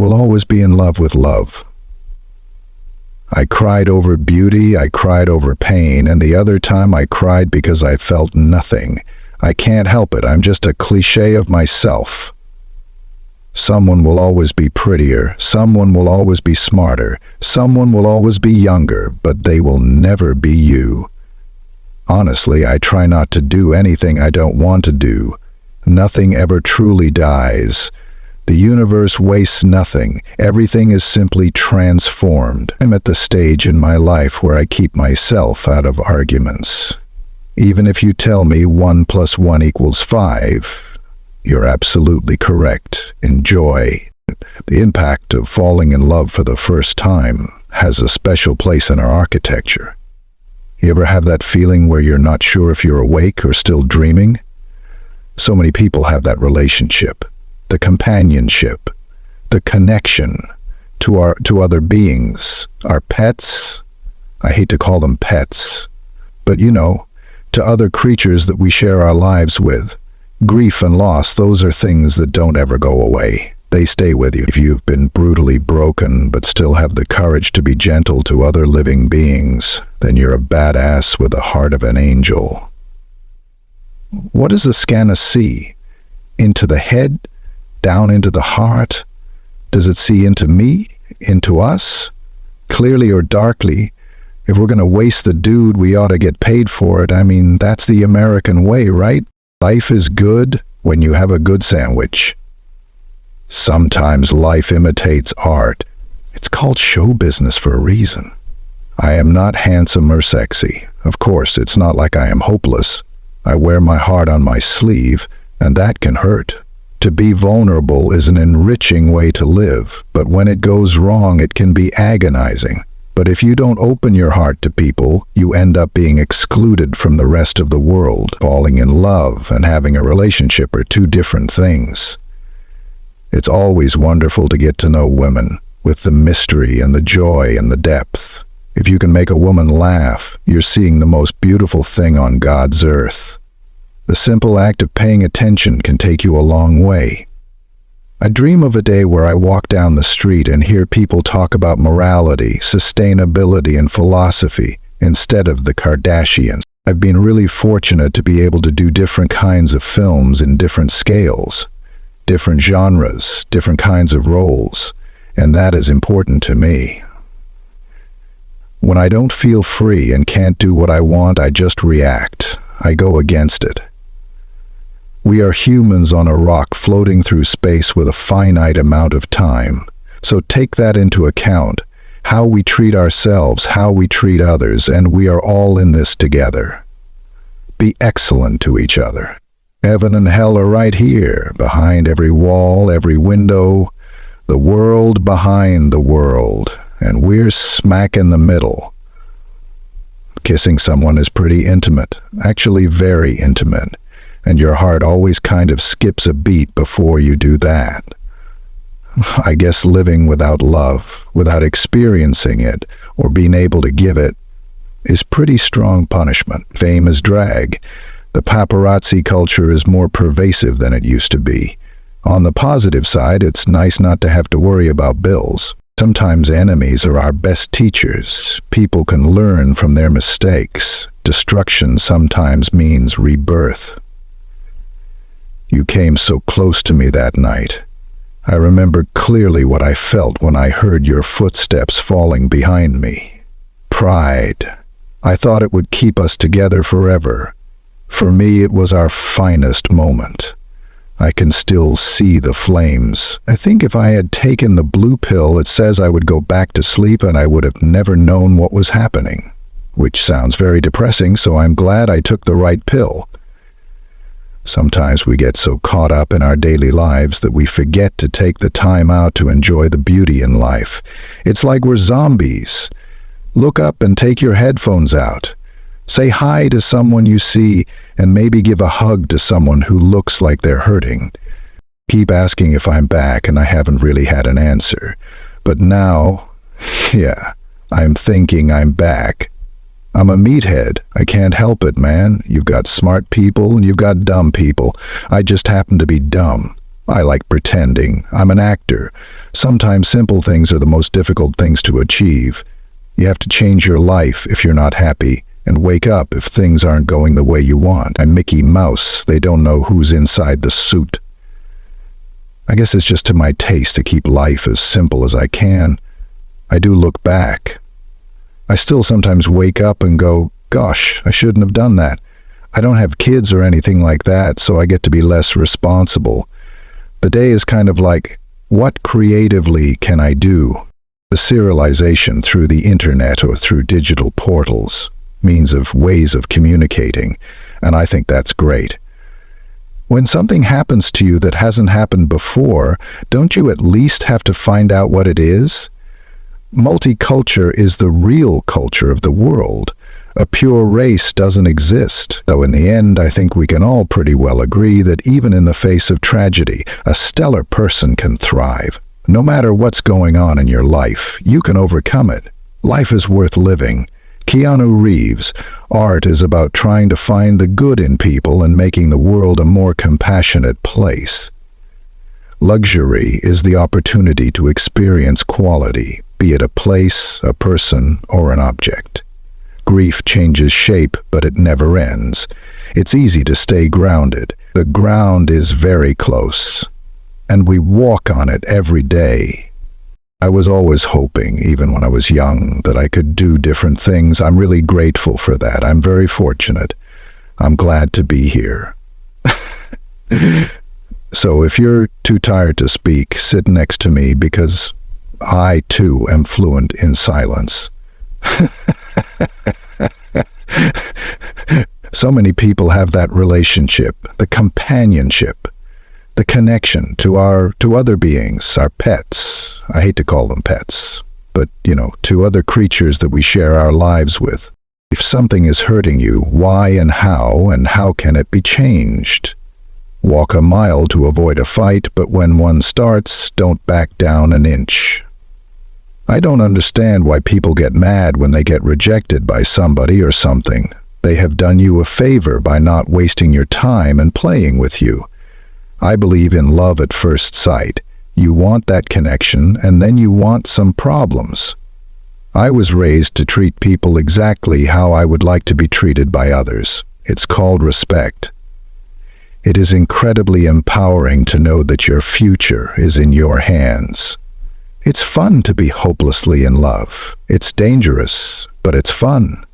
will always be in love with love. I cried over beauty, I cried over pain, and the other time I cried because I felt nothing. I can't help it, I'm just a cliché of myself. Someone will always be prettier, someone will always be smarter, someone will always be younger, but they will never be you. Honestly, I try not to do anything I don't want to do. Nothing ever truly dies. The universe wastes nothing. Everything is simply transformed. I'm at the stage in my life where I keep myself out of arguments. Even if you tell me 1 + 1 = 5, you're absolutely correct. Enjoy. The impact of falling in love for the first time has a special place in our architecture. You ever have that feeling where you're not sure if you're awake or still dreaming? So many people have that relationship. The companionship, the connection to other beings, our pets. I hate to call them pets, but to other creatures that we share our lives with. Grief and loss, those are things that don't ever go away. They stay with you. If you've been brutally broken but still have the courage to be gentle to other living beings, then you're a badass with the heart of an angel. What does the scanner see? Into the head? Down into the heart? Does it see into me? Into us? Clearly or darkly? If we're going to waste the dude, we ought to get paid for it. I mean, that's the American way, right? Life is good when you have a good sandwich. Sometimes life imitates art. It's called show business for a reason. I am not handsome or sexy. Of course, it's not like I am hopeless. I wear my heart on my sleeve, and that can hurt. To be vulnerable is an enriching way to live, but when it goes wrong, it can be agonizing. But if you don't open your heart to people, you end up being excluded from the rest of the world. Falling in love and having a relationship are two different things. It's always wonderful to get to know women, with the mystery and the joy and the depth. If you can make a woman laugh, you're seeing the most beautiful thing on God's earth. The simple act of paying attention can take you a long way. I dream of a day where I walk down the street and hear people talk about morality, sustainability, and philosophy instead of the Kardashians. I've been really fortunate to be able to do different kinds of films in different scales, different genres, different kinds of roles, and that is important to me. When I don't feel free and can't do what I want, I just react. I go against it. We are humans on a rock floating through space with a finite amount of time. So take that into account. How we treat ourselves, how we treat others, and we are all in this together. Be excellent to each other. Heaven and hell are right here, behind every wall, every window, the world behind the world, and we're smack in the middle. Kissing someone is pretty intimate, actually very intimate. And your heart always kind of skips a beat before you do that. I guess living without love, without experiencing it, or being able to give it, is pretty strong punishment. Fame is drag. The paparazzi culture is more pervasive than it used to be. On the positive side, it's nice not to have to worry about bills. Sometimes enemies are our best teachers. People can learn from their mistakes. Destruction sometimes means rebirth. You came so close to me that night. I remember clearly what I felt when I heard your footsteps falling behind me. Pride. I thought it would keep us together forever. For me, it was our finest moment. I can still see the flames. I think if I had taken the blue pill, it says I would go back to sleep and I would have never known what was happening. Which sounds very depressing, so I'm glad I took the right pill. Sometimes we get so caught up in our daily lives that we forget to take the time out to enjoy the beauty in life. It's like we're zombies. Look up and take your headphones out. Say hi to someone you see and maybe give a hug to someone who looks like they're hurting. Keep asking if I'm back and I haven't really had an answer. But now, I'm thinking I'm back. I'm a meathead. I can't help it, man. You've got smart people and you've got dumb people. I just happen to be dumb. I like pretending. I'm an actor. Sometimes simple things are the most difficult things to achieve. You have to change your life if you're not happy, and wake up if things aren't going the way you want. I'm Mickey Mouse. They don't know who's inside the suit. I guess it's just to my taste to keep life as simple as I can. I do look back. I still sometimes wake up and go, gosh, I shouldn't have done that. I don't have kids or anything like that, so I get to be less responsible. The day is kind of like, what creatively can I do? The serialization through the internet or through digital portals, means of ways of communicating, and I think that's great. When something happens to you that hasn't happened before, don't you at least have to find out what it is? Multicultural is the real culture of the world. A pure race doesn't exist, though in the end I think we can all pretty well agree that even in the face of tragedy, a stellar person can thrive. No matter what's going on in your life, you can overcome it. Life is worth living. Keanu Reeves, art is about trying to find the good in people and making the world a more compassionate place. Luxury is the opportunity to experience quality, be it a place, a person, or an object. Grief changes shape, but it never ends. It's easy to stay grounded. The ground is very close, and we walk on it every day. I was always hoping, even when I was young, that I could do different things. I'm really grateful for that. I'm very fortunate. I'm glad to be here. So if you're too tired to speak, sit next to me because I, too, am fluent in silence. So many people have that relationship, the companionship, the connection to other beings, our pets. I hate to call them pets, but, to other creatures that we share our lives with. If something is hurting you, why and how can it be changed? Walk a mile to avoid a fight, but when one starts, don't back down an inch. I don't understand why people get mad when they get rejected by somebody or something. They have done you a favor by not wasting your time and playing with you. I believe in love at first sight. You want that connection, and then you want some problems. I was raised to treat people exactly how I would like to be treated by others. It's called respect. It is incredibly empowering to know that your future is in your hands. It's fun to be hopelessly in love. It's dangerous, but it's fun.